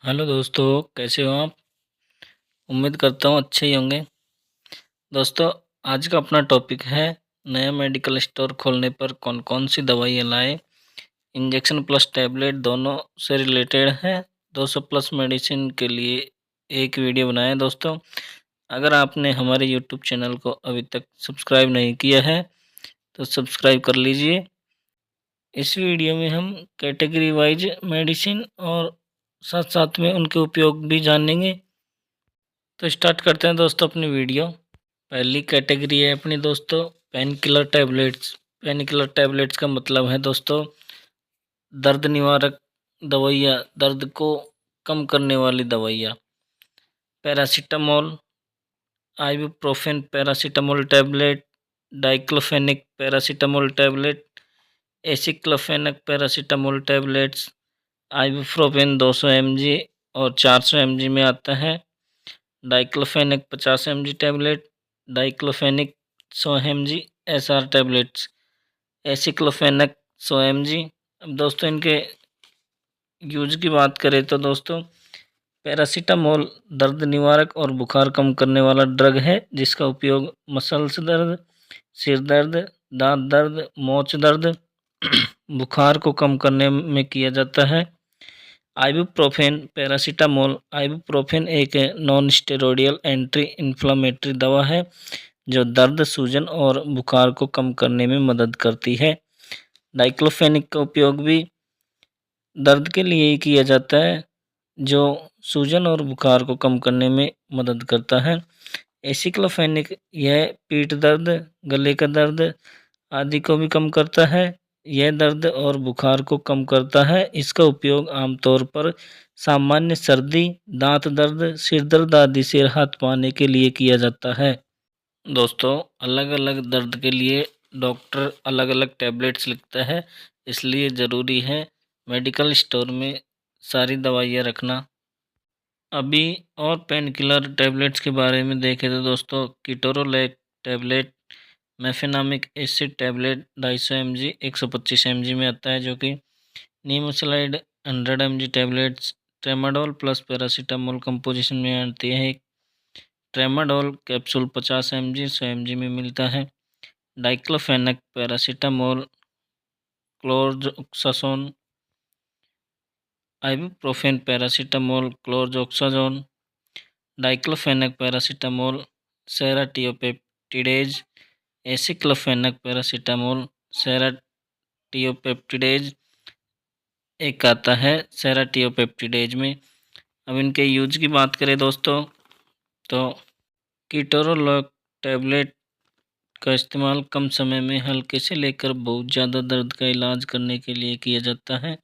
Hello दोस्तों, कैसे हो आप। उम्मीद करता हूँ अच्छे ही होंगे। दोस्तों, आज का अपना टॉपिक है नया मेडिकल स्टोर खोलने पर कौन कौन सी दवाइयाँ लाएं। इंजेक्शन प्लस टैबलेट दोनों से रिलेटेड है। 200 प्लस मेडिसिन के लिए एक वीडियो बनाया है दोस्तों। अगर आपने हमारे यूट्यूब चैनल को अभी तक सब्सक्राइब नहीं किया है तो सब्सक्राइब कर लीजिए। इस वीडियो में हम कैटेगरी वाइज मेडिसिन और साथ साथ में उनके उपयोग भी जानेंगे। तो स्टार्ट करते हैं दोस्तों अपनी वीडियो। पहली कैटेगरी है अपनी दोस्तों pain killer tablets. Pain killer tablets का मतलब है दोस्तों दर्द निवारक दवाइयाँ, दर्द को कम करने वाली दवाइयाँ। Paracetamol, ibuprofen paracetamol tablet, diclofenac paracetamol tablet, aceclofenac paracetamol tablets. Ibuprofen 200 mg और 400 mg में आता है। Diclofenac 50 mg tablet, diclofenac 100 mg SR tablets, aceclofenac 100 mg। अब दोस्तों इनके यूज की बात करें तो दोस्तों पैरासीटामोल दर्द निवारक और बुखार कम करने वाला ड्रग है जिसका उपयोग मसल्स दर्द, सिर दर्द, दांत दर्द, मोच दर्द, बुखार को कम करने में किया जाता है। Ibuprofen paracetamol. आइबुप्रोफेन एक नॉन स्टेरॉयडल एंटी इन्फ्लेमेटरी दवा है जो दर्द, सूजन और बुखार को कम करने में मदद करती है। डाइक्लोफेनिक का उपयोग भी दर्द के लिए ही किया जाता है जो सूजन और बुखार को कम करने में मदद करता है। एसिक्लोफेनिक यह पीठ दर्द, गले का दर्द आदि को भी कम करता है। यह दर्द और बुखार को कम करता है। इसका उपयोग आमतौर पर सामान्य सर्दी, दांत दर्द, सिर दर्द आदि से राहत पाने के लिए किया जाता है। दोस्तों, अलग अलग दर्द के लिए डॉक्टर अलग अलग टैबलेट्स लिखता है, इसलिए ज़रूरी है मेडिकल स्टोर में सारी दवाइयाँ रखना। अभी और पेन किलर टैबलेट्स के बारे में देखें तो दोस्तों कीटोरोलैक tablet, mefenamic acid tablet 250 mg 125 mg में आता है जो कि nimesulide 100 mg tablets, tramadol plus paracetamol composition में आती है। एक ट्रेमाडोल कैप्सूल 50 mg 100 mg में मिलता है। Diclofenac paracetamol, chlorzoxazone, ibuprofen paracetamol, chlorzoxazone, diclofenac paracetamol, serratiopeptidase, aceclofenac paracetamol, serratiopeptidase एक आता है सेराटियोपेप्टिडेज में। अब इनके यूज की बात करें दोस्तों तो कीटोरोलैक टैबलेट का इस्तेमाल कम समय में हल्के से लेकर बहुत ज़्यादा दर्द का इलाज करने के लिए किया जाता है।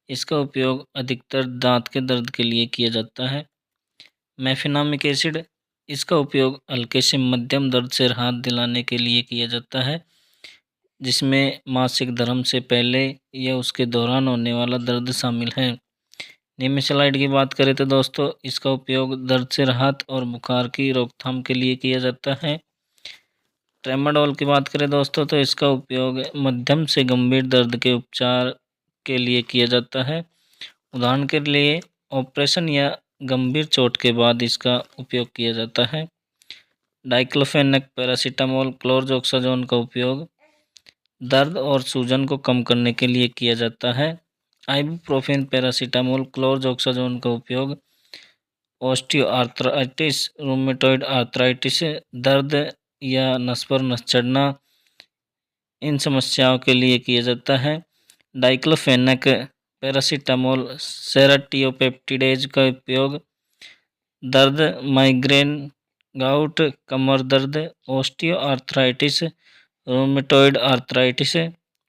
इसका उपयोग अधिकतर दांत के दर्द के लिए किया जाता है। मेफेनामिक एसिड, इसका उपयोग हल्के से मध्यम दर्द से राहत दिलाने के लिए किया जाता है जिसमें मासिक धर्म से पहले या उसके दौरान होने वाला दर्द शामिल है। निमेसलाइड की बात करें तो दोस्तों इसका उपयोग दर्द से राहत और बुखार की रोकथाम के लिए किया जाता है। ट्रेमाडोल की बात करें दोस्तों तो इसका उपयोग मध्यम से गंभीर दर्द के उपचार के लिए किया जाता है। उदाहरण के लिए ऑपरेशन या गंभीर चोट के बाद इसका उपयोग किया जाता है। डाइक्लोफेनक पैरासीटामोल, क्लोरजोक्साजोन का उपयोग दर्द और सूजन को कम करने के लिए किया जाता है। आइबुप्रोफेन पैरासीटामोल, क्लोरजोक्साजोन का उपयोग ऑस्टियोआर्थराइटिस, रूमेटॉइड आर्थराइटिस, दर्द या नस पर नस चढ़ना इन समस्याओं के लिए किया जाता है। डाइक्लोफेनक पैरासीटामोल, सेराटियोपेप्टिडेज का उपयोग दर्द, माइग्रेन, गाउट, कमर दर्द, ऑस्टियोआर्थराइटिस, रूमेटॉइड आर्थराइटिस,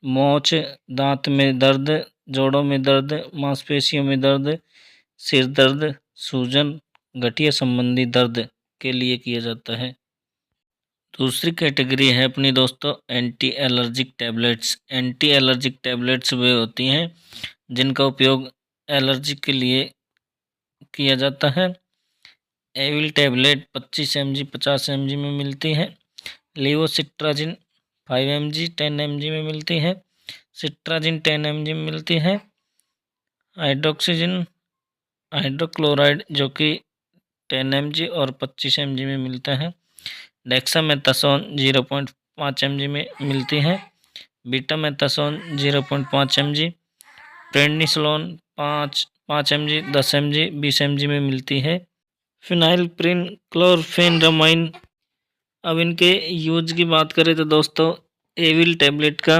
मोच, दांत में दर्द, जोड़ों में दर्द, मांसपेशियों में दर्द, सिर दर्द, सूजन, गठिया संबंधी दर्द के लिए किया जाता है। दूसरी कैटेगरी है अपनी दोस्तों anti allergic tablets. Anti allergic tablets वे होती हैं जिनका उपयोग एलर्जी के लिए किया जाता है। एविल टैबलेट 25 mg 50 mg में मिलती है। लिवोसिट्राजिन 5 mg 10 mg में मिलती है। सिट्राजिन 10 mg में मिलती है। हाइड्रोक्सीजिन हाइड्रोक्लोराइड जो कि 10 mg और 25 mg में मिलता है। डेक्सामेथासोन 0.5 mg में मिलती है। Betamethasone 0.5 mg, prednisolone 5 mg, 10 mg, 20 mg में मिलती है। फिनाइलप्रिन, क्लोरफेनरामाइन। अब इनके यूज की बात करें तो दोस्तों एविल टैबलेट का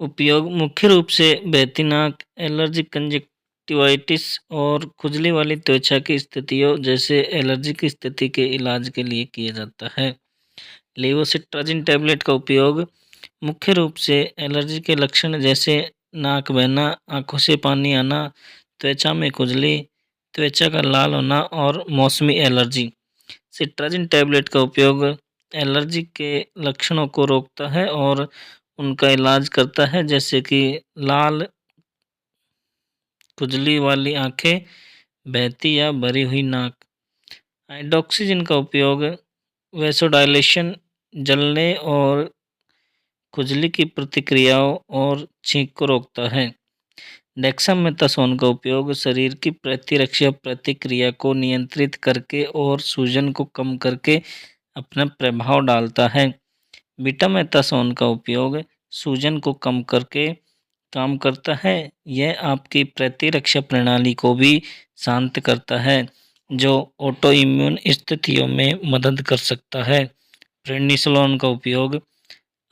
उपयोग मुख्य रूप से बहती नाक, एलर्जिक कंजक्टिवाइटिस और खुजली वाली त्वचा की स्थितियों जैसे एलर्जी की स्थिति के इलाज के लिए किया जाता है। लेवोसिट्राजिन टैबलेट का उपयोग मुख्य रूप से एलर्जी के लक्षण जैसे नाक बहना, आंखों से पानी आना, त्वचा में खुजली, त्वचा का लाल होना और मौसमी एलर्जी। सिट्राजिन टैबलेट का उपयोग एलर्जी के लक्षणों को रोकता है और उनका इलाज करता है, जैसे कि लाल, खुजली वाली आंखें, बहती या भरी हुई नाक। हाइड्रोक्सीजन का उपयोग वैसोडाइलेशन, जलने और खुजली की प्रतिक्रियाओं और छींक को रोकता है। डेक्सामेथासोन का उपयोग शरीर की प्रतिरक्षा प्रतिक्रिया को नियंत्रित करके और सूजन को कम करके अपना प्रभाव डालता है। बीटामेथासोन का उपयोग सूजन को कम करके काम करता है। यह आपकी प्रतिरक्षा प्रणाली को भी शांत करता है, जो ऑटो इम्यून स्थितियों में मदद कर सकता है। प्रेडनिसोलोन का उपयोग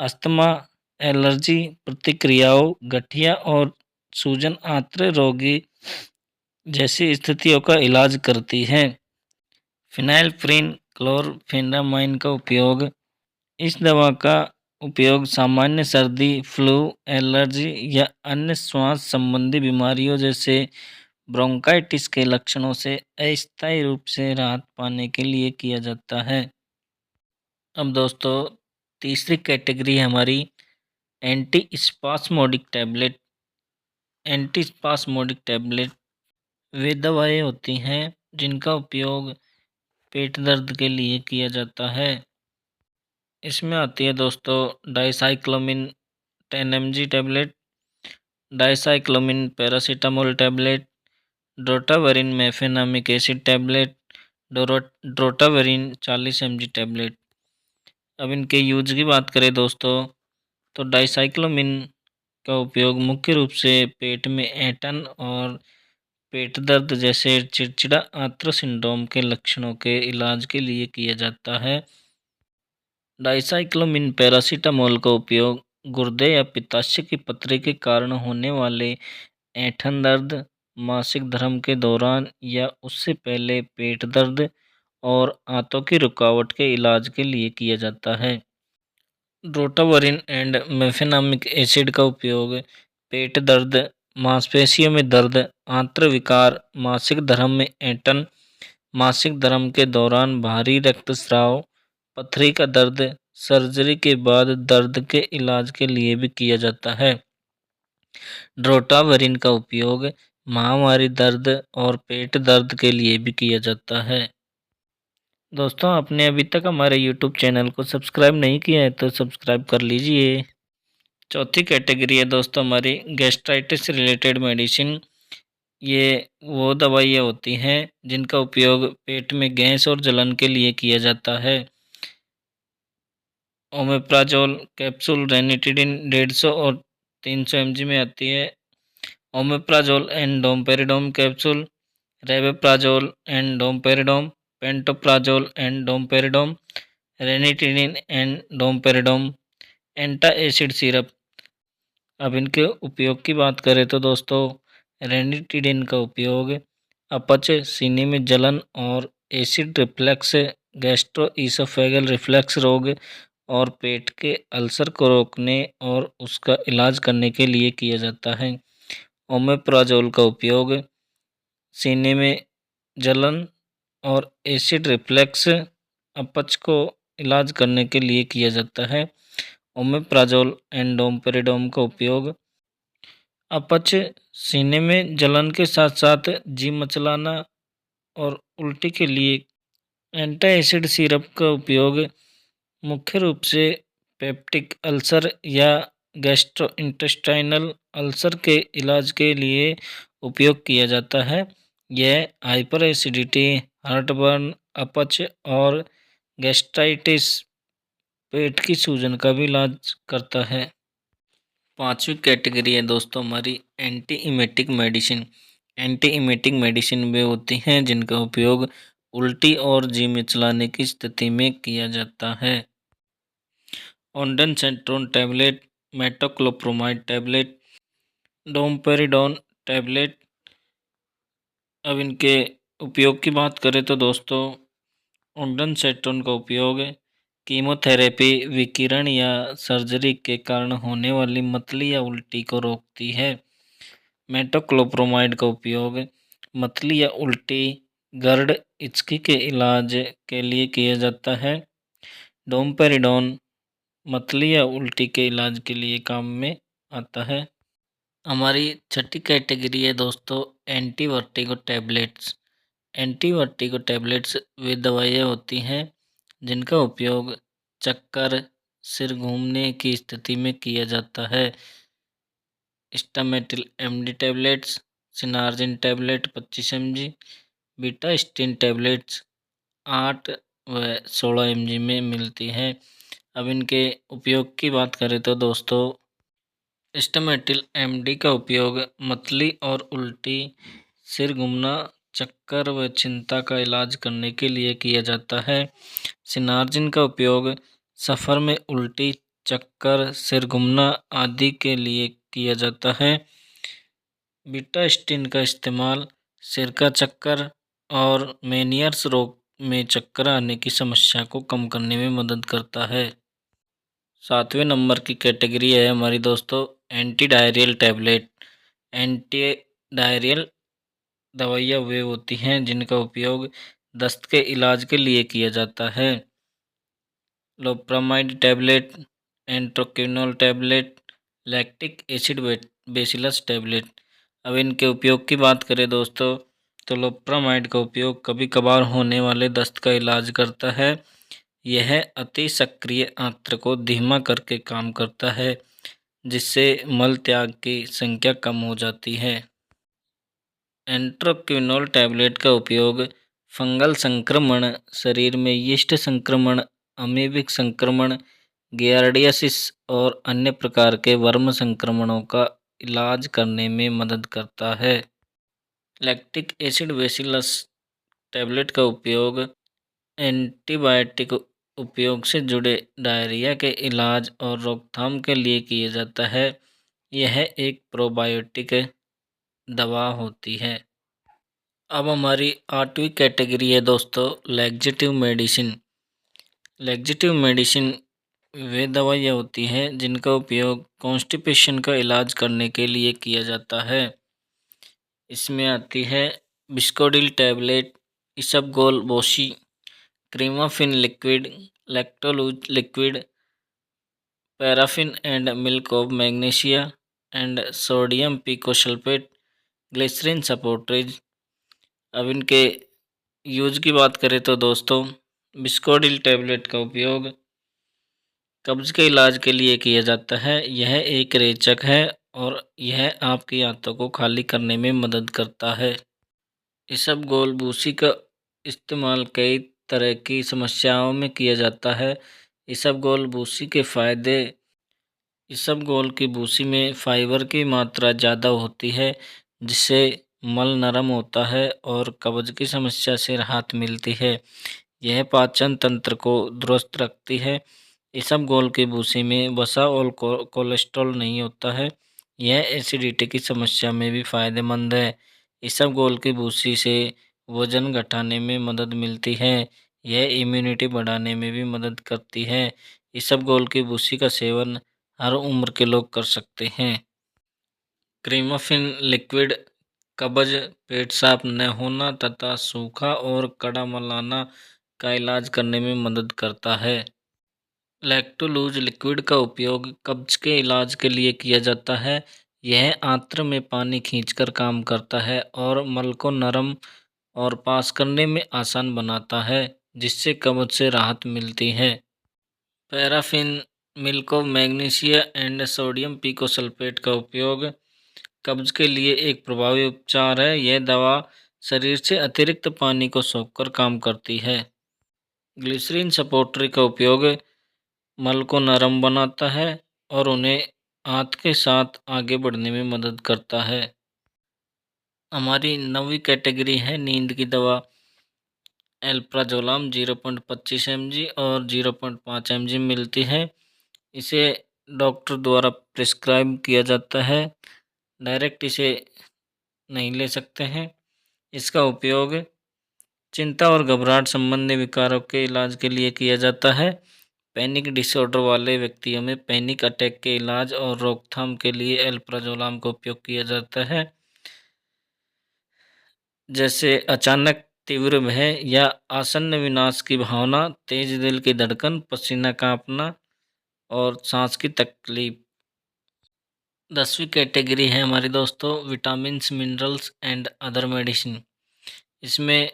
अस्थमा, एलर्जी प्रतिक्रियाओं, गठिया और सूजन आंत्र रोगी जैसी स्थितियों का इलाज करती है। फिनाइलफ्रिन, क्लोरफेनामाइन का उपयोग, इस दवा का उपयोग सामान्य सर्दी, फ्लू, एलर्जी या अन्य श्वास संबंधी बीमारियों जैसे ब्रोंकाइटिस के लक्षणों से अस्थायी रूप से राहत पाने के लिए किया जाता है। अब दोस्तों तीसरी कैटेगरी है हमारी anti spasmodic tablet. Anti spasmodic tablet वे दवाएं होती हैं जिनका उपयोग पेट दर्द के लिए किया जाता है। इसमें आती है दोस्तों dicyclomine 10 mg tablet, dicyclomine paracetamol tablet, drotaverine mefenamic acid tablet, drotaverine 40 mg tablet. अब इनके यूज की बात करें दोस्तों तो डाइसाइक्लोमिन का उपयोग मुख्य रूप से पेट में ऐंठन और पेट दर्द जैसे चिड़चिड़ा आंत्र सिंड्रोम के लक्षणों के इलाज के लिए किया जाता है। डाइसाइक्लोमिन पैरासीटामोल का उपयोग गुर्दे या पित्ताशय की पथरी के कारण होने वाले ऐंठन दर्द, मासिक धर्म के दौरान या उससे पहले पेट दर्द और आंतों की रुकावट के इलाज के लिए किया जाता है। ड्रोटावेरिन एंड मेफेनामिक एसिड का उपयोग पेट दर्द, मांसपेशियों में दर्द, आंत्र विकार, मासिक धर्म में ऐंठन, मासिक धर्म के दौरान भारी रक्तस्राव, पथरी का दर्द, सर्जरी के बाद दर्द के इलाज के लिए भी किया जाता है। ड्रोटावेरिन का उपयोग महामारी दर्द और पेट दर्द के लिए भी किया जाता है। दोस्तों आपने अभी तक हमारे YouTube चैनल को सब्सक्राइब नहीं किया है तो सब्सक्राइब कर लीजिए। चौथी कैटेगरी है दोस्तों हमारी गैस्ट्राइटिस रिलेटेड मेडिसिन। ये वो दवाइयाँ होती हैं जिनका उपयोग पेट में गैस और जलन के लिए किया जाता है। ओमेप्राजोल कैप्सूल रेनिटिडिन 150 और 300 mg में आती है। Omeprazole and domperidone capsule, rabeprazole and domperidone, pantoprazole and domperidone, ranitidine and domperidone, antacid syrup. अब इनके उपयोग की बात करें तो दोस्तों रेनिटिडिन का उपयोग अपच, सीने में जलन और acid reflux, gastro oesophageal reflux रोग और पेट के अल्सर को रोकने और उसका इलाज करने के लिए किया जाता है। ओमेप्राजोल का उपयोग सीने में जलन और एसिड रिफ्लक्स, अपच को इलाज करने के लिए किया जाता है। ओमेप्राजोल एंड डोमपेरिडोम का उपयोग अपच, सीने में जलन के साथ साथ जी मचलाना और उल्टी के लिए। एंटा एसिड सिरप का उपयोग मुख्य रूप से पेप्टिक अल्सर या गैस्ट्रोइंटेस्टाइनल अल्सर के इलाज के लिए उपयोग किया जाता है। यह हाइपर एसिडिटी, हार्टबर्न, अपच और गैस्ट्राइटिस, पेट की सूजन का भी इलाज करता है। पांचवी कैटेगरी है दोस्तों हमारी anti emetic medicine. Anti emetic medicine वे होती हैं जिनका उपयोग उल्टी और जी में चलाने की स्थिति में किया जाता है। Ondansetron tablet, metoclopramide tablet, domperidone tablet. अब इनके उपयोग की बात करें तो दोस्तों ओंडानसेट्रोन का उपयोग कीमोथेरेपी, विकिरण या सर्जरी के कारण होने वाली मतली या उल्टी को रोकती है। मेटोक्लोप्रोमाइड का उपयोग मतली या उल्टी, गर्ड, हिचकी के इलाज के लिए किया जाता है। डोमपेरिडोन मतली या उल्टी के इलाज के लिए काम में आता है। हमारी छठी कैटेगरी है दोस्तों anti vertigo tablets. Anti vertigo tablets वे दवाइयाँ होती हैं जिनका उपयोग चक्कर, सिर घूमने की स्थिति में किया जाता है। Stemetil MD tablets, cinnarizine tablet 25 mg, betahistine tablets 8 व 16 mg में मिलती हैं। अब इनके उपयोग की बात करें तो दोस्तों स्टामेटिल एमडी का उपयोग मतली और उल्टी, सिर घूमना, चक्कर व चिंता का इलाज करने के लिए किया जाता है। सिनार्जिन का उपयोग सफ़र में उल्टी, चक्कर, सिर घूमना आदि के लिए किया जाता है। बीटा स्टिन का इस्तेमाल सिर का चक्कर और मेनियर्स रोग में चक्कर आने की समस्या को कम करने में मदद करता है। सातवें नंबर की कैटेगरी है हमारी दोस्तों anti diarrhoeal tablet. Anti diarrhoeal दवाइयाँ वे होती हैं जिनका उपयोग दस्त के इलाज के लिए किया जाता है। Loperamide tablet, Entroquinol tablet, lactic acid bacillus tablet. अब इनके उपयोग की बात करें दोस्तों तो लोप्रामाइड का उपयोग कभी कभार होने वाले दस्त का इलाज करता है। यह अति सक्रिय आंत्र को धीमा करके काम करता है जिससे मल त्याग की संख्या कम हो जाती है। एंट्रोक्विनोल टैबलेट का उपयोग फंगल संक्रमण, शरीर में यीस्ट संक्रमण, अमीबिक संक्रमण, गियार्डियासिस और अन्य प्रकार के वर्म संक्रमणों का इलाज करने में मदद करता है। लैक्टिक एसिड बेसिलस टैबलेट का उपयोग एंटीबायोटिक उपयोग से जुड़े डायरिया के इलाज और रोकथाम के लिए किया जाता है। यह एक प्रोबायोटिक दवा होती है। अब हमारी आठवीं कैटेगरी है दोस्तों लैक्सेटिव मेडिसिन। लैक्सेटिव मेडिसिन वे दवाइयाँ होती हैं जिनका उपयोग कॉन्स्टिपेशन का इलाज करने के लिए किया जाता है। इसमें आती है बिस्कोडिल टैबलेट, इसबगोल बोशी, Cremaffin liquid, lactulose liquid, paraffin and milk of magnesia and sodium picosulfate, glycerine suppositories. अब इनके यूज की बात करें तो दोस्तों बिस्कोडिल टैबलेट का उपयोग कब्ज के इलाज के लिए किया जाता है। यह एक रेचक है और यह आपकी आंतों को खाली करने में मदद करता है। इसबगोल बूसी का इस्तेमाल कई तरह की समस्याओं में किया जाता है। इसबगोल बूसी के फायदे इसबगोल की भूसी में फाइबर की मात्रा ज़्यादा होती है जिससे मल नरम होता है और कब्ज की समस्या से राहत मिलती है। यह पाचन तंत्र को दुरुस्त रखती है। इसबगोल की भूसी में वसा और कोलेस्ट्रॉल नहीं होता है। यह एसिडिटी की समस्या में भी फायदेमंद है। इसबगोल की भूसी से वजन घटाने में मदद मिलती है। यह इम्यूनिटी बढ़ाने में भी मदद करती है। इसबगोल की भूसी का सेवन हर उम्र के लोग कर सकते हैं। क्रीमाफिन लिक्विड कब्ज, पेट साफ न होना तथा सूखा और कड़ा मलाना का इलाज करने में मदद करता है। लैक्टोलूज लिक्विड का उपयोग कब्ज के इलाज के लिए किया जाता है। यह आंत्र में पानी खींचकर काम करता है और मल को नरम और पास करने में आसान बनाता है जिससे कब्ज से राहत मिलती है। Paraffin, milk of magnesia and sodium picosulphate का उपयोग कब्ज के लिए एक प्रभावी उपचार है। यह दवा शरीर से अतिरिक्त पानी को सोखकर काम करती है। ग्लिसरीन सपोर्टरी का उपयोग मल को नरम बनाता है और उन्हें हाथ के साथ आगे बढ़ने में मदद करता है। हमारी नवी कैटेगरी है नींद की दवा। एल्प्राजोलाम 0.25 mg और 0.5 mg मिलती है। इसे डॉक्टर द्वारा प्रिस्क्राइब किया जाता है, डायरेक्ट इसे नहीं ले सकते हैं। इसका उपयोग चिंता और घबराहट संबंधी विकारों के इलाज के लिए किया जाता है। पैनिक डिसऑर्डर वाले व्यक्तियों में पैनिक अटैक के इलाज और रोकथाम के लिए एल्प्राजोलाम का उपयोग किया जाता है। जैसे अचानक तीव्र भय या आसन्न विनाश की भावना, तेज दिल की धड़कन, पसीना कांपना और सांस की तकलीफ। 10वीं कैटेगरी है हमारी दोस्तों vitamins, minerals and other medicine. इसमें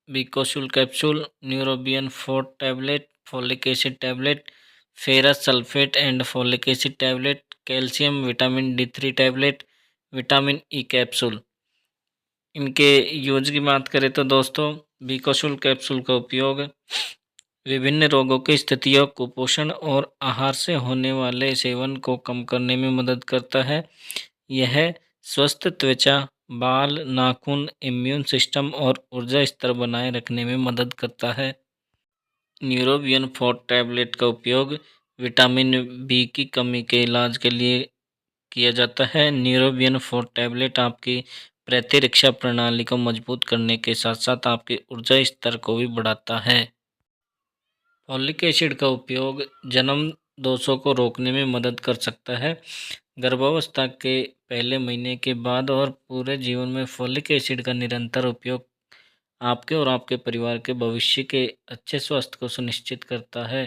Becosules capsule, Neurobion 4 tablet, folic acid tablet, ferrous sulphate and folic acid tablet, calcium vitamin D3 tablet, vitamin E capsule. इनके यूज की बात करें तो दोस्तों बिकोशुल कैप्सूल का उपयोग विभिन्न रोगों की स्थितियों, कुपोषण और आहार से होने वाले सेवन को कम करने में मदद करता है। यह स्वस्थ त्वचा, बाल, नाखून, इम्यून सिस्टम और ऊर्जा स्तर बनाए रखने में मदद करता है। न्यूरोबियन 4 टैबलेट का उपयोग विटामिन बी की कमी के इलाज के लिए किया जाता है। न्यूरोबियन 4 टैबलेट आपकी प्रतिरक्षा प्रणाली को मजबूत करने के साथ साथ आपके ऊर्जा स्तर को भी बढ़ाता है। फॉलिक एसिड का उपयोग जन्म दोषों को रोकने में मदद कर सकता है। गर्भावस्था के पहले महीने के बाद और पूरे जीवन में फॉलिक एसिड का निरंतर उपयोग आपके और आपके परिवार के भविष्य के अच्छे स्वास्थ्य को सुनिश्चित करता है।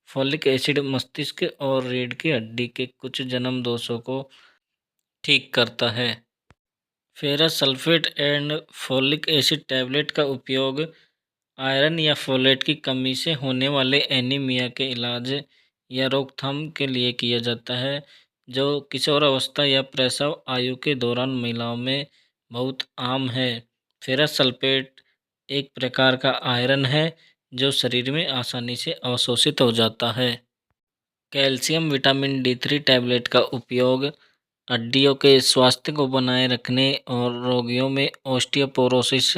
फॉलिक एसिड मस्तिष्क और रीढ़ की हड्डी के कुछ जन्म दोषों को ठीक करता है। Ferrous sulphate and folic acid tablet का उपयोग आयरन या फोलेट की कमी से होने वाले एनीमिया के इलाज या रोकथाम के लिए किया जाता है, जो किशोर अवस्था या प्रसव आयु के दौरान महिलाओं में बहुत आम है। फेरस सल्फेट एक प्रकार का आयरन है जो शरीर में आसानी से अवशोषित हो जाता है। कैल्शियम विटामिन D3 टैबलेट का उपयोग हड्डियों के स्वास्थ्य को बनाए रखने और रोगियों में ऑस्टियोपोरोसिस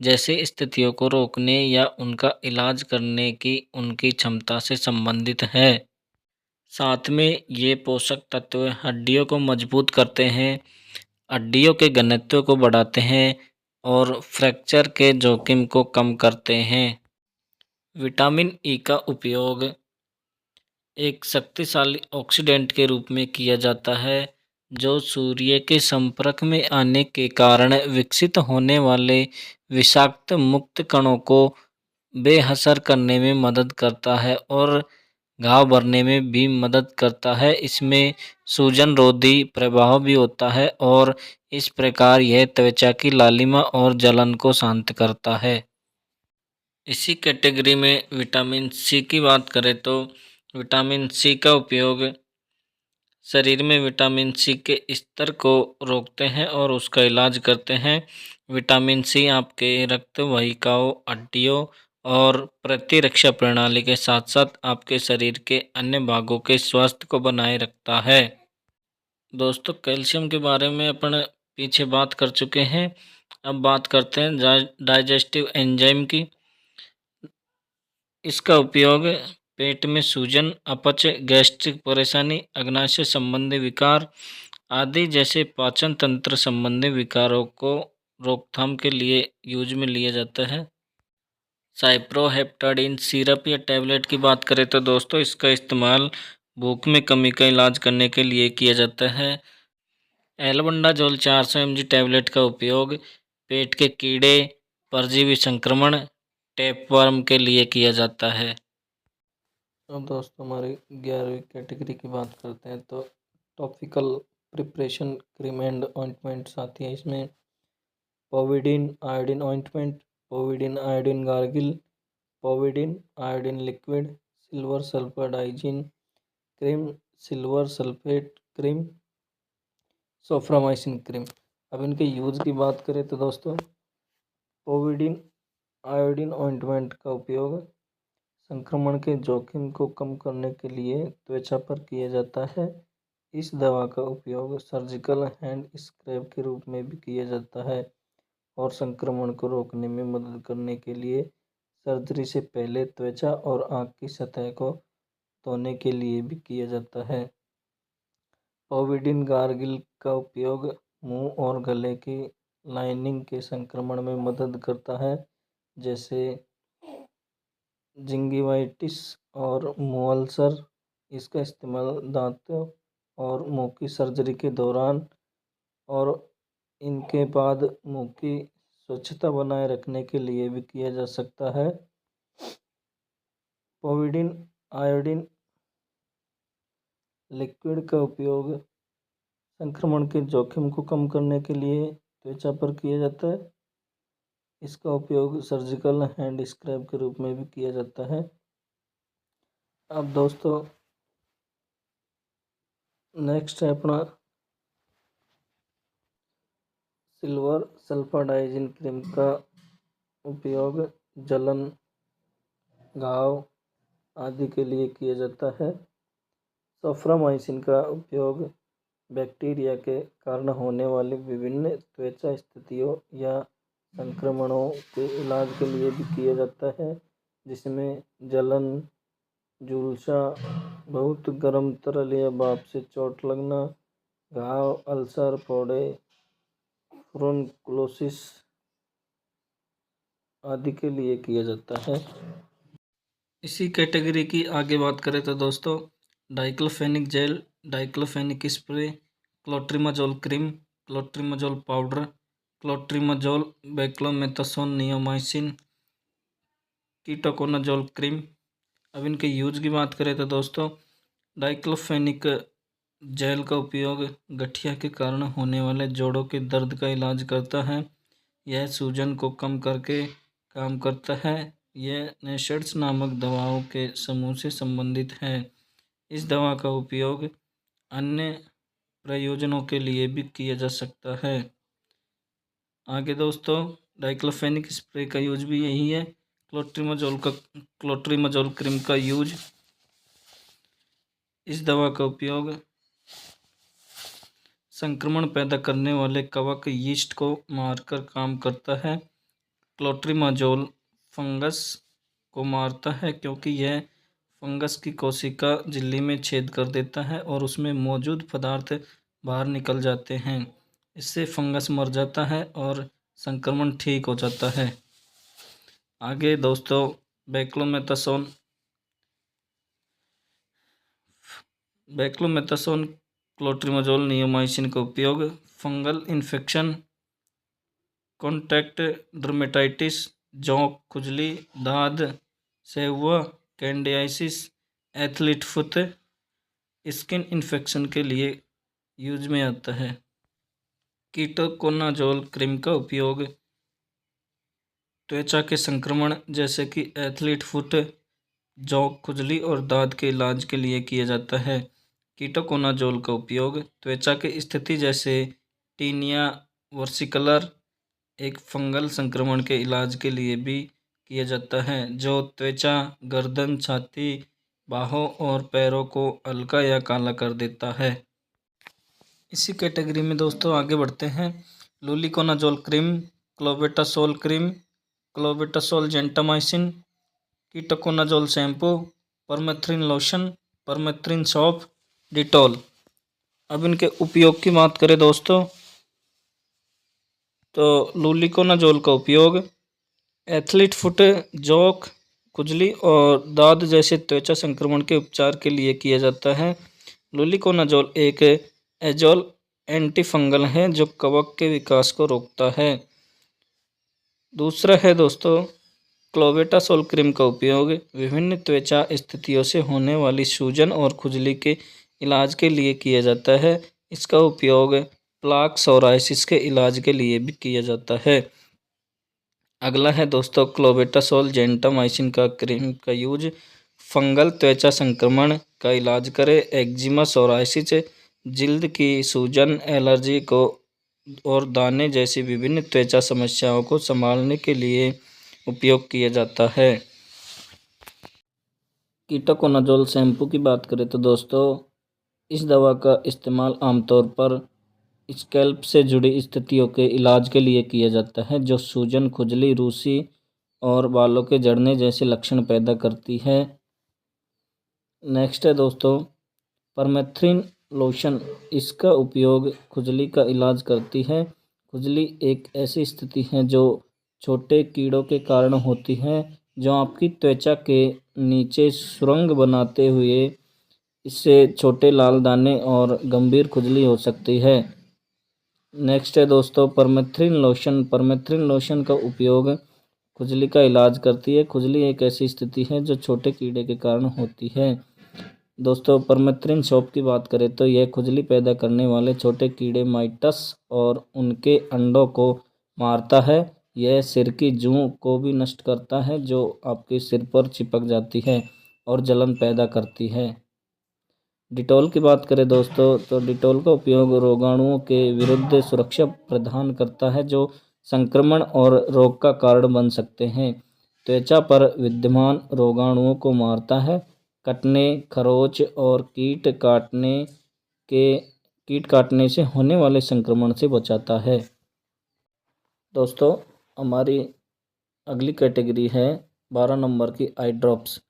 जैसे स्थितियों को रोकने या उनका इलाज करने की उनकी क्षमता से संबंधित है। साथ में ये पोषक तत्व हड्डियों को मजबूत करते हैं, हड्डियों के घनत्व को बढ़ाते हैं और फ्रैक्चर के जोखिम को कम करते हैं। विटामिन ई का उपयोग एक शक्तिशाली ऑक्सीडेंट के रूप में किया जाता है, जो सूर्य के संपर्क में आने के कारण विकसित होने वाले विषाक्त मुक्त कणों को बेअसर करने में मदद करता है और घाव भरने में भी मदद करता है। इसमें सूजन रोधी प्रभाव भी होता है और इस प्रकार यह त्वचा की लालिमा और जलन को शांत करता है। इसी कैटेगरी में विटामिन सी की बात करें तो विटामिन सी का उपयोग शरीर में विटामिन सी के स्तर को रोकते हैं और उसका इलाज करते हैं। विटामिन सी आपके रक्त वाहिकाओं, हड्डियों और प्रतिरक्षा प्रणाली के साथ साथ आपके शरीर के अन्य भागों के स्वास्थ्य को बनाए रखता है। दोस्तों कैल्शियम के बारे में अपन पीछे बात कर चुके हैं। अब बात करते हैं डाइजेस्टिव एंजाइम की। इसका उपयोग पेट में सूजन, अपच, गैस्ट्रिक परेशानी, अग्नाशय संबंधी विकार आदि जैसे पाचन तंत्र संबंधी विकारों को रोकथाम के लिए यूज में लिया जाता है। साइप्रोहेप्टाडीन सिरप या टैबलेट की बात करें तो दोस्तों इसका इस्तेमाल भूख में कमी का इलाज करने के लिए किया जाता है। एल्बेंडाजोल 400 mg टैबलेट का उपयोग पेट के कीड़े, परजीवी संक्रमण, टैपवर्म के लिए किया जाता है। अब दोस्तों हमारी 11वीं कैटेगरी की बात करते हैं तो topical preparation cream and ointments आती है। इसमें povidone iodine ointment, povidone iodine gargle, povidone iodine liquid, silver sulphur Digene cream, silver sulphate cream, Soframycin cream. अब इनके यूज़ की बात करें तो दोस्तों पोविडीन आयोडीन ऑइंटमेंट का उपयोग संक्रमण के जोखिम को कम करने के लिए त्वचा पर किया जाता है। इस दवा का उपयोग सर्जिकल हैंड स्क्रैब के रूप में भी किया जाता है और संक्रमण को रोकने में मदद करने के लिए सर्जरी से पहले त्वचा और आंख की सतह को धोने के लिए भी किया जाता है। पोविडीन गार्गिल का उपयोग मुंह और गले की लाइनिंग के संक्रमण में मदद करता है, जैसे जिंगिवाइटिस और मुंह अल्सर। इसका इस्तेमाल दांतों और मुंह की सर्जरी के दौरान और इनके बाद मुंह की स्वच्छता बनाए रखने के लिए भी किया जा सकता है। पोविडीन आयोडीन लिक्विड का उपयोग संक्रमण के जोखिम को कम करने के लिए त्वचा पर किया जाता है। इसका उपयोग सर्जिकल हैंड स्क्रैब के रूप में भी किया जाता है। अब दोस्तों नेक्स्ट है अपना सिल्वर सल्फाडाइजिन क्रीम का उपयोग जलन, घाव आदि के लिए किया जाता है। सल्फरामाइसिन का उपयोग बैक्टीरिया के कारण होने वाली विभिन्न त्वचा स्थितियों या संक्रमणों के इलाज के लिए भी किया जाता है, जिसमें जलन, झुलसा, बहुत गर्म तरल या भाप से चोट लगना, घाव, अल्सर, फोड़े, फ्रोनक्लोसिस आदि के लिए किया जाता है। इसी कैटेगरी की आगे बात करें तो दोस्तों diclofenac gel, diclofenac spray, clotrimazole cream, clotrimazole powder, clotrimazole, beclomethasone neomycin, ketoconazole cream. अब इनके यूज की बात करें तो दोस्तों डाइक्लोफेनिक जेल का उपयोग गठिया के कारण होने वाले जोड़ों के दर्द का इलाज करता है। यह सूजन को कम करके काम करता है। यह नेशेड्स नामक दवाओं के समूह से संबंधित है। इस दवा का उपयोग अन्य प्रयोजनों के लिए भी किया जा सकता है। आगे दोस्तों डाइक्लोफेनिक स्प्रे का यूज भी यही है। क्लोट्रिमाजोल क्रीम का यूज, इस दवा का उपयोग संक्रमण पैदा करने वाले कवक यीस्ट को मारकर काम करता है। क्लोट्रिमाजोल फंगस को मारता है क्योंकि यह फंगस की कोशिका झिल्ली में छेद कर देता है और उसमें मौजूद पदार्थ बाहर निकल जाते हैं। इससे फंगस मर जाता है और संक्रमण ठीक हो जाता है। आगे दोस्तों बेक्लोमेथासोन क्लोट्रिमाजोल नियोमाइसिन का उपयोग फंगल इन्फेक्शन, कॉन्टैक्ट डर्मेटाइटिस, जोंक, खुजली, दाद, सेहुआ, कैंडियासिस, एथलीट फुट, स्किन इन्फेक्शन के लिए यूज में आता है। कीटोकोनाजोल क्रीम का उपयोग त्वचा के संक्रमण जैसे कि एथलीट फुट, जोंक, खुजली और दाद के इलाज के लिए किया जाता है। कीटोकोनाजोल का उपयोग त्वचा की स्थिति जैसे टीनिया वर्सिकलर, एक फंगल संक्रमण के इलाज के लिए भी किया जाता है, जो त्वचा, गर्दन, छाती, बाहों और पैरों को हल्का या काला कर देता है। इसी कैटेगरी में दोस्तों आगे बढ़ते हैं। Luliconazole cream, clobetasol cream, clobetasol gentamicin, ketoconazole shampoo, permethrin lotion, permethrin सौंफ, डिटॉल। अब इनके उपयोग की बात करें दोस्तों तो लुलिकोनाजोल का उपयोग एथलीट फुट, जोंक, खुजली और दाद जैसे त्वचा संक्रमण के उपचार के लिए किया जाता है। लुलिकोनाजोल एक एजोल एंटीफंगल है जो कवक के विकास को रोकता है। दूसरा है दोस्तों क्लोबेटासोल क्रीम का उपयोग विभिन्न त्वचा स्थितियों से होने वाली सूजन और खुजली के इलाज के लिए किया जाता है। इसका उपयोग प्लाक सोराइसिस के इलाज के लिए भी किया जाता है। अगला है दोस्तों क्लोबेटासोल जेंटामाइसिन का क्रीम का यूज फंगल त्वचा संक्रमण का इलाज करे, एक्जिमा, सोराइसिस, जिल्द की सूजन, एलर्जी को और दाने जैसी विभिन्न त्वचा समस्याओं को संभालने के लिए उपयोग किया जाता है। कीटोकोनाजोल शैम्पू की बात करें तो दोस्तों इस दवा का इस्तेमाल आमतौर पर स्कैल्प से जुड़ी स्थितियों के इलाज के लिए किया जाता है, जो सूजन, खुजली, रूसी और बालों के झड़ने जैसे लक्षण पैदा करती है। नेक्स्ट है दोस्तों परमेथ्रिन लोशन। इसका उपयोग खुजली का इलाज करती है। खुजली एक ऐसी स्थिति है जो छोटे कीड़ों के कारण होती है, जो आपकी त्वचा के नीचे सुरंग बनाते हुए इससे छोटे लाल दाने और गंभीर खुजली हो सकती है। नेक्स्ट है दोस्तों परमेथ्रिन लोशन। परमेथ्रिन लोशन का उपयोग खुजली का इलाज करती है। खुजली एक ऐसी स्थिति है जो छोटे कीड़े के कारण होती है। दोस्तों परमेथ्रिन सोप की बात करें तो यह खुजली पैदा करने वाले छोटे कीड़े माइटस और उनके अंडों को मारता है। यह सिर की जूं को भी नष्ट करता है जो आपके सिर पर चिपक जाती है और जलन पैदा करती है। डिटॉल की बात करें दोस्तों तो डिटॉल का उपयोग रोगाणुओं के विरुद्ध सुरक्षा प्रदान करता है, जो संक्रमण और रोग का कारण बन सकते हैं। त्वचा पर विद्यमान रोगाणुओं को मारता है, कटने, खरोंच और कीट काटने से होने वाले संक्रमण से बचाता है। दोस्तों हमारी अगली कैटेगरी है 12 नंबर की आई ड्रॉप्स।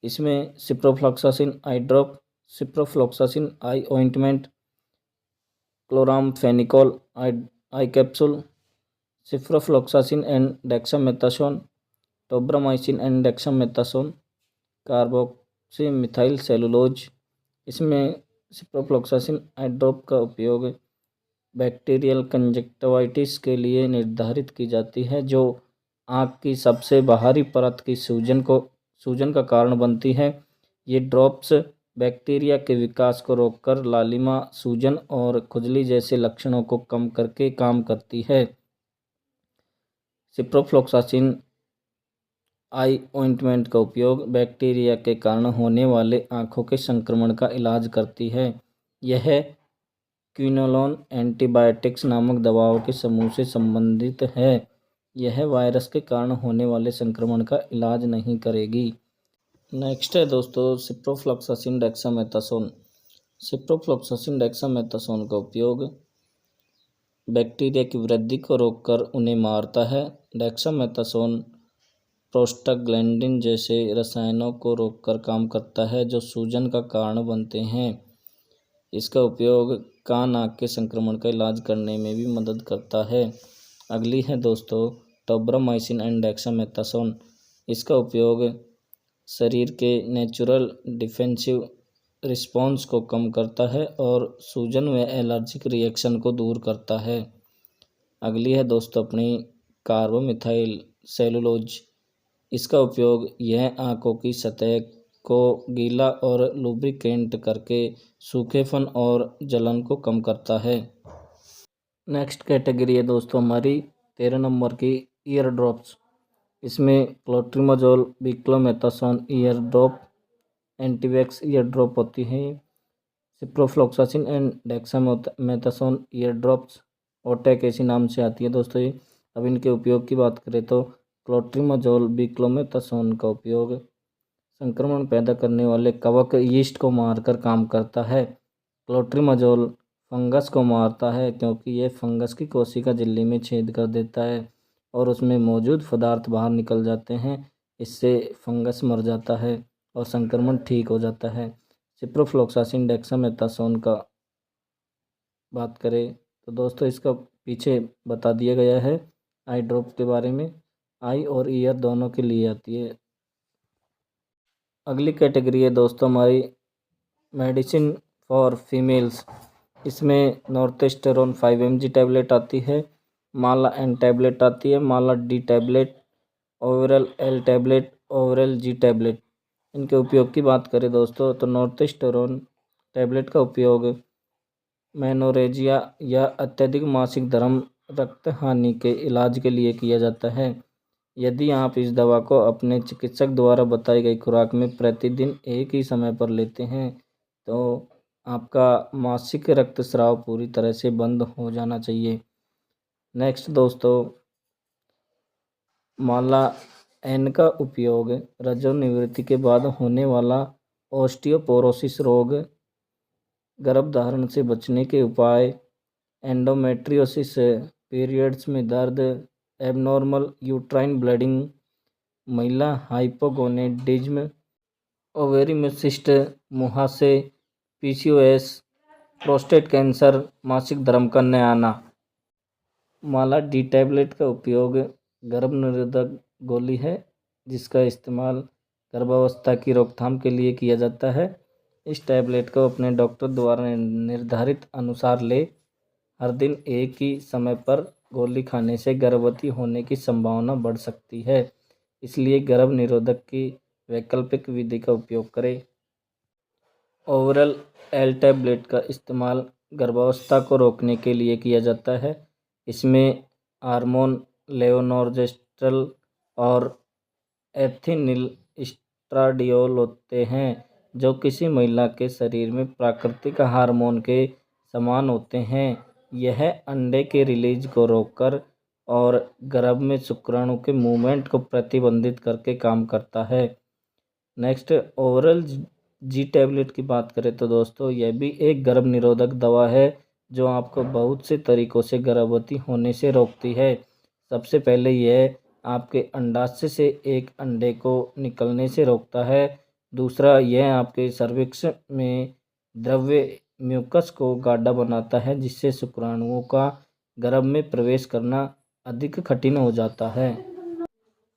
इसमें ciprofloxacin I drop, ciprofloxacin I ointment, chloramphenicol I capsule, ciprofloxacin and dexamethasone, tobramycin and dexamethasone, carboxy methyl cellulose. इसमें सिप्रोफ्लॉक्सासिन आई ड्रॉप का उपयोग बैक्टीरियल कंजक्टिवाइटिस के लिए निर्धारित की जाती है, जो आँख की सबसे बाहरी परत की सूजन का कारण बनती है। ये ड्रॉप्स बैक्टीरिया के विकास को रोककर लालिमा, सूजन और खुजली जैसे लक्षणों को कम करके काम करती है। सिप्रोफ्लॉक्सासिन आई ऑइंटमेंट का उपयोग बैक्टीरिया के कारण होने वाले आँखों के संक्रमण का इलाज करती है। यह क्विनोलोन एंटीबायोटिक्स नामक दवाओं के समूह से संबंधित है। यह वायरस के कारण होने वाले संक्रमण का इलाज नहीं करेगी। नेक्स्ट है दोस्तों सिप्रोफ्लॉक्सासिन डेक्सामेथासोन। सिप्रोफ्लॉक्सासिन डेक्सामेथासोन का उपयोग बैक्टीरिया की वृद्धि को रोककर उन्हें मारता है। डेक्सामेथासोन प्रोस्टाग्लैंडिन जैसे रसायनों को रोककर काम करता है, जो सूजन का कारण बनते हैं। इसका उपयोग कान, नाक के संक्रमण का इलाज करने में भी मदद करता है। अगली है दोस्तों टोब्रामाइसिन एंड डेक्सामेथासोन। इसका उपयोग शरीर के नेचुरल डिफेंसिव रिस्पॉन्स को कम करता है और सूजन व एलर्जिक रिएक्शन को दूर करता है। अगली है दोस्तों अपनी कार्बोमिथाइल सेलुलोज। इसका उपयोग यह आँखों की सतह को गीला और लुब्रिकेंट करके सूखेपन और जलन को कम करता है। नेक्स्ट कैटेगरी है दोस्तों हमारी 13 नंबर की ईयर ड्रॉप्स। इसमें clotrimazole, beclomethasone ear drop, Antiwax ear drop होती है। Ciprofloxacin and dexamethasone ear drops ओटेक ऐसी नाम से आती है दोस्तों ये। अब इनके उपयोग की बात करें तो क्लोट्रिमाजोल, बिक्लोमेथासोन का उपयोग संक्रमण पैदा करने वाले कवक यीस्ट को मारकर काम करता है। क्लोट्रिमाजोल फंगस को मारता है क्योंकि यह फंगस की कोशिका झिल्ली में छेद कर देता है और उसमें मौजूद पदार्थ बाहर निकल जाते हैं। इससे फंगस मर जाता है और संक्रमण ठीक हो जाता है। सिप्रोफ्लॉक्सासिन डेक्सामेथासोन का बात करें तो दोस्तों इसका पीछे बता दिया गया है आई ड्रॉप के बारे में। आई और ईयर दोनों के लिए आती है। अगली कैटेगरी है दोस्तों हमारी मेडिसिन फॉर फीमेल्स। इसमें नॉर्थेस्टेरोन 5 mg टैबलेट आती है, माला एन टैबलेट आती है, Mala D tablet, Ovral L tablet, Ovral G tablet. इनके उपयोग की बात करें दोस्तों तो नॉर्थेस्टेरोन टैबलेट का उपयोग मेनोरेजिया या अत्यधिक मासिक धर्म रक्त हानि के इलाज के लिए किया जाता है। यदि आप इस दवा को अपने चिकित्सक द्वारा बताई गई खुराक में प्रतिदिन एक ही समय पर लेते हैं तो आपका मासिक रक्तस्राव पूरी तरह से बंद हो जाना चाहिए। नेक्स्ट दोस्तों, माला एन का उपयोग रजोनिवृत्ति के बाद होने वाला ऑस्टियोपोरोसिस रोग, गर्भधारण से बचने के उपाय, एंडोमेट्रियोसिस, पीरियड्स में दर्द, एबनॉर्मल यूट्राइन ब्लीडिंग, महिला हाइपोगोनेडिज्म, ओवेरियन सिस्ट, मुहासे, पीसीओएस, प्रोस्टेट कैंसर, मासिक धर्म का न आना। माला डी टैबलेट का उपयोग गर्भ निरोधक गोली है जिसका इस्तेमाल गर्भावस्था की रोकथाम के लिए किया जाता है। इस टैबलेट को अपने डॉक्टर द्वारा निर्धारित अनुसार ले। हर दिन एक ही समय पर गोली खाने से गर्भवती होने की संभावना बढ़ सकती है, इसलिए गर्भ निरोधक की वैकल्पिक विधि का उपयोग करें। ओवरल एल टैबलेट का इस्तेमाल गर्भावस्था को रोकने के लिए किया जाता है। इसमें हार्मोन लेवोनोर्जेस्ट्रल और एथिनिल एस्ट्राडियोल होते हैं जो किसी महिला के शरीर में प्राकृतिक हार्मोन के समान होते हैं। यह अंडे के रिलीज को रोककर और गर्भ में शुक्राणु के मूवमेंट को प्रतिबंधित करके काम करता है। नेक्स्ट, ओरल जी टैबलेट की बात करें तो दोस्तों यह भी एक गर्भ निरोधक दवा है जो आपको बहुत से तरीक़ों से गर्भवती होने से रोकती है। सबसे पहले यह आपके अंडाशय से एक अंडे को निकलने से रोकता है। दूसरा, यह आपके सर्विक्स में द्रव्य म्यूकस को गाढ़ा बनाता है जिससे शुक्राणुओं का गर्भ में प्रवेश करना अधिक कठिन हो जाता है।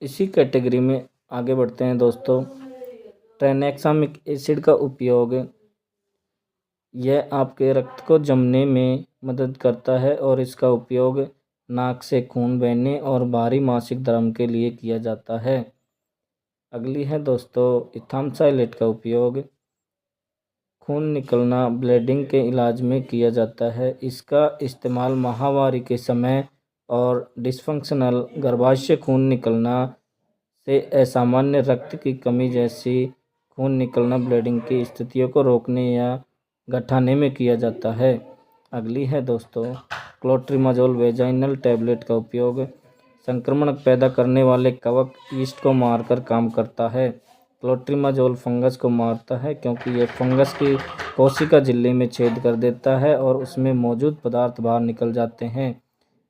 इसी कैटेगरी में आगे बढ़ते हैं दोस्तों। ट्राइनेक्सामिक एसिड का उपयोग यह आपके रक्त को जमने में मदद करता है और इसका उपयोग नाक से खून बहने और भारी मासिक धर्म के लिए किया जाता है। अगली है दोस्तों इथामसाइलेट का उपयोग खून निकलना ब्लीडिंग के इलाज में किया जाता है। इसका इस्तेमाल माहवारी के समय और डिसफंक्शनल गर्भाशय खून निकलना से असामान्य रक्त की कमी जैसी खून निकलना ब्लीडिंग की स्थितियों को रोकने या घटाने में किया जाता है। अगली है दोस्तों क्लोट्रिमाजोल वेजाइनल टैबलेट का उपयोग संक्रमण पैदा करने वाले कवक यीस्ट को मारकर काम करता है। क्लोट्रिमाजोल फंगस को मारता है क्योंकि यह फंगस की कोशिका झिल्ली में छेद कर देता है और उसमें मौजूद पदार्थ बाहर निकल जाते हैं।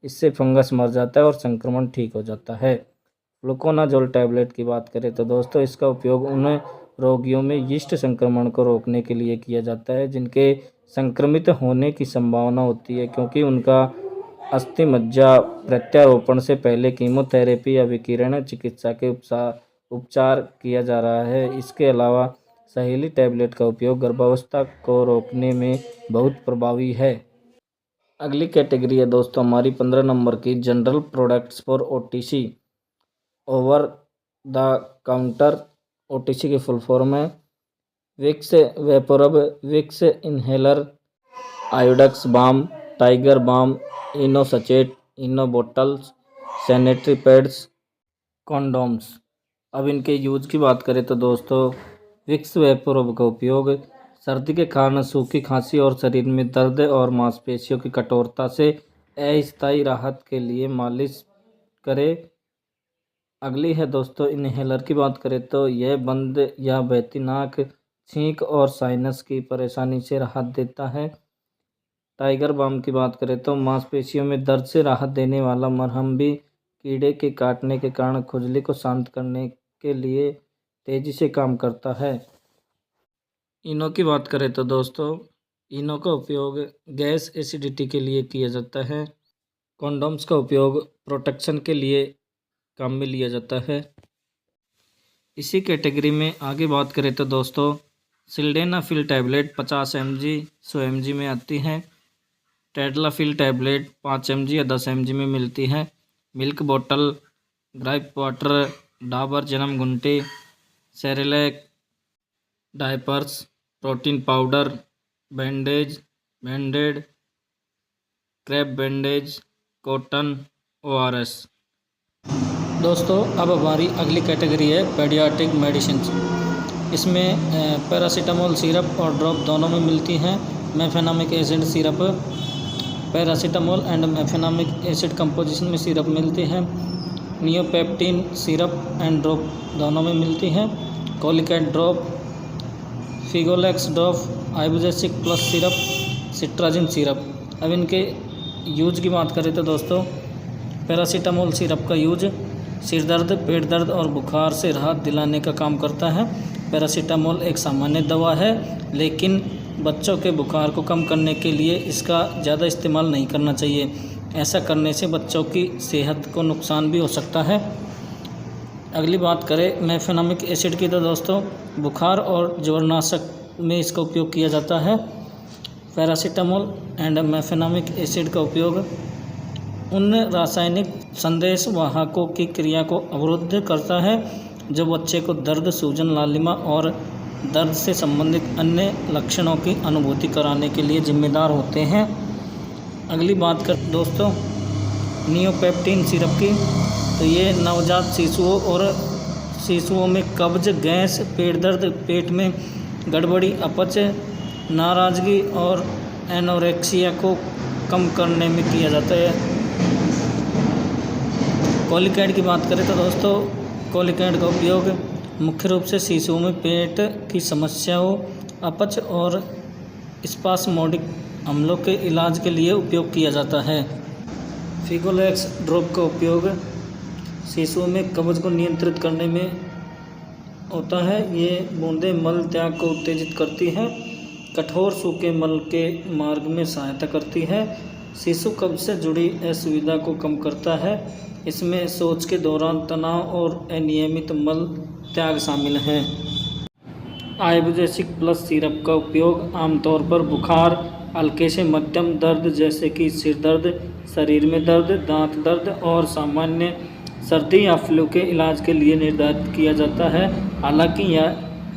इससे फंगस मर जाता है और संक्रमण ठीक हो जाता है। फ्लूकोनाजोल टैबलेट की बात करें तो दोस्तों इसका उपयोग उन रोगियों में यीस्ट संक्रमण को रोकने के लिए किया जाता है जिनके संक्रमित होने की संभावना होती है क्योंकि उनका अस्थि मज्जा प्रत्यारोपण से पहले कीमोथेरेपी या विकिरण चिकित्सा के उपचार किया जा रहा है। इसके अलावा सहेली टैबलेट का उपयोग गर्भावस्था को रोकने में बहुत प्रभावी है। अगली कैटेगरी है दोस्तों हमारी 15 नंबर की general products for OTC, over the counter. OTC की फुल फॉर्म है Vicks VapoRub, Vicks inhaler, Iodex balm, tiger balm, Eno sachet, Eno bottles, sanitary pads, condoms. अब इनके यूज की बात करें तो दोस्तों विक्स वेपोरब का उपयोग सर्दी के कारण सूखी खांसी और शरीर में दर्द और मांसपेशियों की कठोरता से अस्थायी राहत के लिए मालिश करें। अगली है दोस्तों इनहेलर की बात करें तो यह बंद या बहती नाक, छींक और साइनस की परेशानी से राहत देता है। टाइगर बाम की बात करें तो मांसपेशियों में दर्द से राहत देने वाला मरहम भी कीड़े के काटने के कारण खुजली को शांत करने के लिए तेज़ी से काम करता है। इनो की बात करें तो दोस्तों इनो का उपयोग गैस एसिडिटी के लिए किया जाता है। कॉन्डोम्स का उपयोग प्रोटेक्शन के लिए काम में लिया जाता है। इसी कैटेगरी में आगे बात करें तो दोस्तों सिल्डेनाफिल टैबलेट 50 mg 100 mg में आती है। टेडलाफिल टैबलेट 5 mg या 10 mg में मिलती है। मिल्क बोतल, ग्राइप वाटर, डाबर जन्म घुंटे, Cerelac, diapers, protein powder, bandage, bandaid, crepe bandage, cotton, ORS। दोस्तों अब हमारी अगली कैटेगरी है पेडियाट्रिक मेडिसिन। इसमें पैरासीटामोल सिरप और ड्रॉप दोनों में मिलती हैं। Mefenamic acid syrup paracetamol and mefenamic acid composition में सिरप मिलती है। नियोपेप्टिन सिरप एंड ड्रॉप दोनों में मिलती है। Colicaid drop, Figolax drop, Ibugesic plus syrup, cetirizine syrup. अब इनके यूज की बात करें तो दोस्तों, पैरासीटामोल सिरप का यूज सिर दर्द, पेट दर्द और बुखार से राहत दिलाने का काम करता है। पैरासीटामोल एक सामान्य दवा है, लेकिन बच्चों के बुखार को कम करने के लिए इसका ज़्यादा इस्तेमाल नहीं करना चाहिए। ऐसा करने से बच्चों की सेहत को नुकसान भी हो सकता है। अगली बात करें मेफेनामिक एसिड की तो दोस्तों, बुखार और ज्वरनाशक में इसका उपयोग किया जाता है। पैरासीटामोल एंड मेफेनामिक एसिड का उपयोग उन रासायनिक संदेश वाहकों की क्रिया को अवरुद्ध करता है जो बच्चे को दर्द, सूजन, लालिमा और दर्द से संबंधित अन्य लक्षणों की अनुभूति कराने के लिए जिम्मेदार होते हैं। अगली बात कर दोस्तों नियोपेप्टिन सिरप की, तो ये नवजात शिशुओं में कब्ज, गैस, पेट दर्द, पेट में गड़बड़ी, अपच, नाराज़गी और एनोरेक्सिया को कम करने में किया जाता है। कोलिकेट की बात करें तो दोस्तों, कोलिकेट का उपयोग मुख्य रूप से शिशुओं में पेट की समस्याओं, अपच और स्पास्मोडिक हमलों के इलाज के लिए उपयोग किया जाता है। फिगोलेक्स ड्रॉप का उपयोग शिशुओं में कब्ज को नियंत्रित करने में होता है। ये बूंदें मल त्याग को उत्तेजित करती हैं, कठोर सूखे मल के मार्ग में सहायता करती है, शिशु कब्ज से जुड़ी असुविधा को कम करता है। इसमें शौच के दौरान तनाव और अनियमित मल त्याग शामिल हैं। आइबुजेसिक प्लस सिरप का उपयोग आमतौर पर बुखार, हल्के से मध्यम दर्द जैसे कि सिर दर्द, शरीर में दर्द, दांत दर्द और सामान्य सर्दी या फ्लू के इलाज के लिए निर्धारित किया जाता है। हालांकि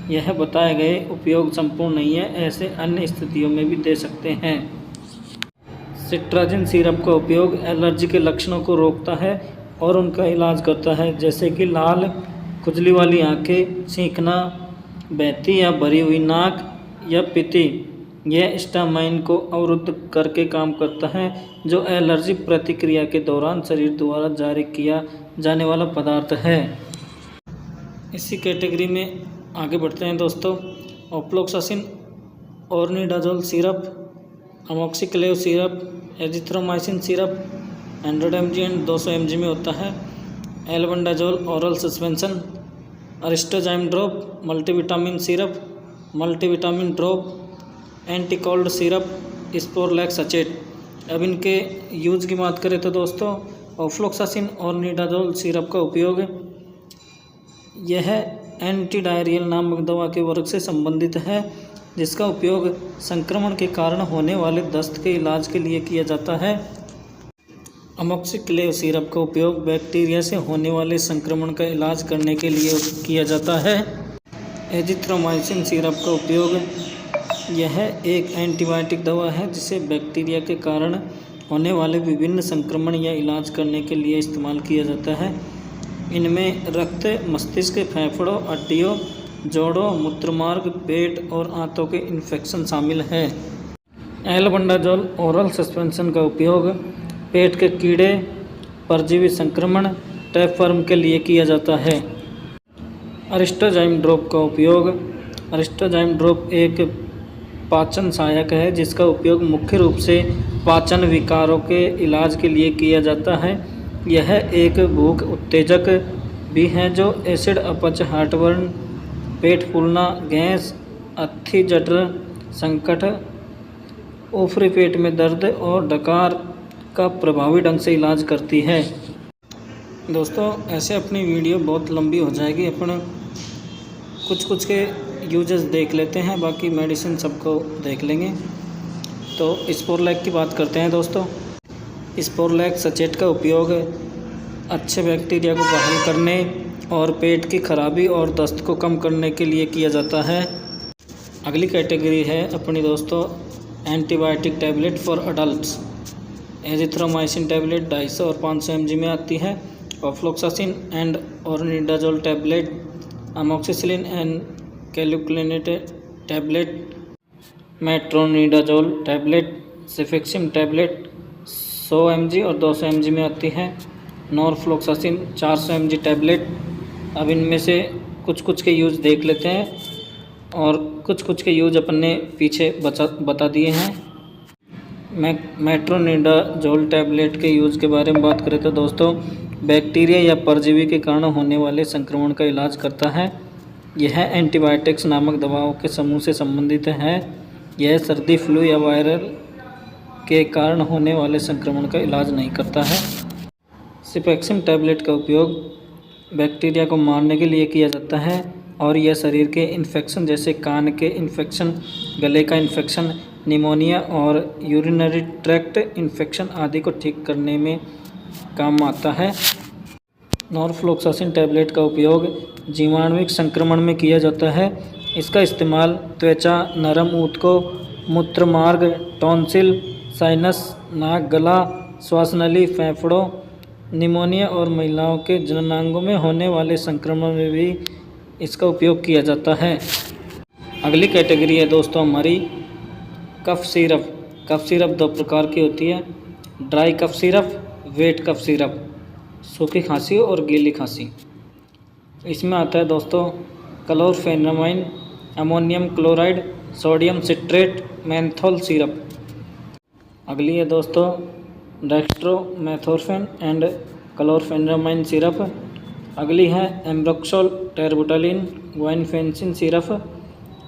यह बताए गए उपयोग संपूर्ण नहीं है, ऐसे अन्य स्थितियों में भी दे सकते हैं। सिट्राजिन सिरप का उपयोग एलर्जी के लक्षणों को रोकता है और उनका इलाज करता है, जैसे कि लाल, खुजली वाली आंखें, छींकना, बहती या भरी हुई नाक या पित्ती। यह हिस्टामाइन को अवरुद्ध करके काम करता है, जो एलर्जी प्रतिक्रिया के दौरान शरीर द्वारा जारी किया जाने वाला पदार्थ है। इसी कैटेगरी में आगे बढ़ते हैं दोस्तों। Ofloxacin, ornidazole syrup, amoxiclav syrup, azithromycin syrup 100 mg and 200 mg में होता है। Albendazole oral suspension, Aristozyme drop, multivitamin syrup, multivitamin drop, anticold syrup, Sporlac sachet. अब इनके यूज की बात करें तो दोस्तों, ऑफ्लोक्सासिन और निडाजोल सिरप का उपयोग यह एंटी डायरियल नामक दवा के वर्ग से संबंधित है, जिसका उपयोग संक्रमण के कारण होने वाले दस्त के इलाज के लिए किया जाता है। अमोक्सिक्लेव सिरप का उपयोग बैक्टीरिया से होने वाले संक्रमण का इलाज करने के लिए किया जाता है। एजिथ्रोमाइसिन सिरप का उपयोग यह एक एंटीबायोटिक दवा है, जिसे बैक्टीरिया के कारण होने वाले विभिन्न संक्रमण या इलाज करने के लिए इस्तेमाल किया जाता है। इनमें रक्त, मस्तिष्क, फेफड़ों, हड्डियों, जोड़ों, मूत्रमार्ग, पेट और आंतों के इन्फेक्शन शामिल है। एल्बेंडाजोल ओरल सस्पेंशन का उपयोग पेट के कीड़े, परजीवी संक्रमण, टैपवर्म के लिए किया जाता है। अरिस्टोजाइम ड्रॉप का उपयोग, अरिस्टोजाइम ड्रॉप एक पाचन सहायक है, जिसका उपयोग मुख्य रूप से पाचन विकारों के इलाज के लिए किया जाता है। यह एक भूख उत्तेजक भी है जो एसिड, अपच, हार्टबर्न, पेट फूलना, गैस, अस्थि जठर संकट, ऊपरी पेट में दर्द और डकार का प्रभावी ढंग से इलाज करती है। दोस्तों, ऐसे अपनी वीडियो बहुत लंबी हो जाएगी, अपन कुछ के यूजेस देख लेते हैं, बाकी मेडिसिन सबको देख लेंगे। तो स्पोरलैक की बात करते हैं दोस्तों। स्पोरलैक सचेट का उपयोग अच्छे बैक्टीरिया को बहाल करने और पेट की खराबी और दस्त को कम करने के लिए किया जाता है। अगली कैटेगरी है अपनी दोस्तों antibiotic tablet for adults. Azithromycin tablet 250 और 500 mg में आती है। Ofloxacin and ornidazole tablet, amoxicillin and clavulanate tablet, metronidazole tablet, cefixime tablet, 100 mg और 200 mg में आती है। Norfloxacin 400 mg tablet. अब इनमें से कुछ कुछ के यूज़ देख लेते हैं और कुछ कुछ के यूज़ अपन ने पीछे बता दिए हैं। मेट्रोनिडाजोल टैबलेट के यूज़ के बारे में बात करें तो दोस्तों, बैक्टीरिया या परजीवी के कारण होने वाले संक्रमण का इलाज करता है। यह एंटीबायोटिक्स नामक दवाओं के समूह से संबंधित है। यह सर्दी, फ्लू या वायरल के कारण होने वाले संक्रमण का इलाज नहीं करता है। सिपेक्सिम टैबलेट का उपयोग बैक्टीरिया को मारने के लिए किया जाता है और यह शरीर के इन्फेक्शन जैसे कान के इन्फेक्शन, गले का इन्फेक्शन, निमोनिया और यूरिनरी ट्रैक्ट इन्फेक्शन आदि को ठीक करने में काम आता है। नॉरफ्लोक्सासिन टैबलेट का उपयोग जीवाणुविक संक्रमण में किया जाता है। इसका इस्तेमाल त्वचा, नरम ऊतकों, मूत्रमार्ग, टॉन्सिल, साइनस, नाक, गला, श्वासनली, फेफड़ों, निमोनिया और महिलाओं के जननांगों में होने वाले संक्रमण में भी इसका उपयोग किया जाता है। अगली कैटेगरी है दोस्तों हमारी कफ सिरप। कफ सिरप दो प्रकार की होती है, dry cough syrup, wet cough syrup, सूखी खांसी और गीली खांसी। इसमें आता है दोस्तों chlorphenamine, ammonium chloride, sodium citrate, menthol syrup. अगली है दोस्तों डेक्स्ट्रोमेथोर्फेन एंड क्लोरफेनामाइन सिरप। अगली है एम्ब्रोक्सोल, टेरबुटालिन, गुआइनफेंसिन सिरप।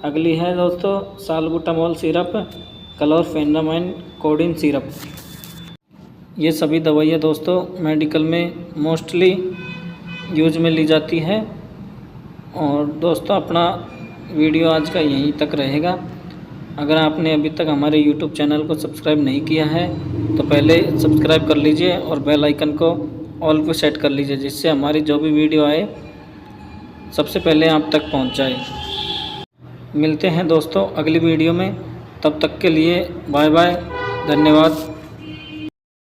अगली है दोस्तों साल्बुटामोल सिरप, क्लोरफेनामाइन, कोडिन सिरप। ये सभी दवाइयाँ दोस्तों मेडिकल में मोस्टली यूज में ली जाती है। और दोस्तों अपना वीडियो आज का यहीं तक रहेगा। अगर आपने अभी तक हमारे YouTube चैनल को सब्सक्राइब नहीं किया है तो पहले सब्सक्राइब कर लीजिए और बेल आइकन को ऑल पे सेट कर लीजिए, जिससे हमारी जो भी वीडियो आए सबसे पहले आप तक पहुंच जाए। मिलते हैं दोस्तों अगली वीडियो में, तब तक के लिए बाय बाय, धन्यवाद।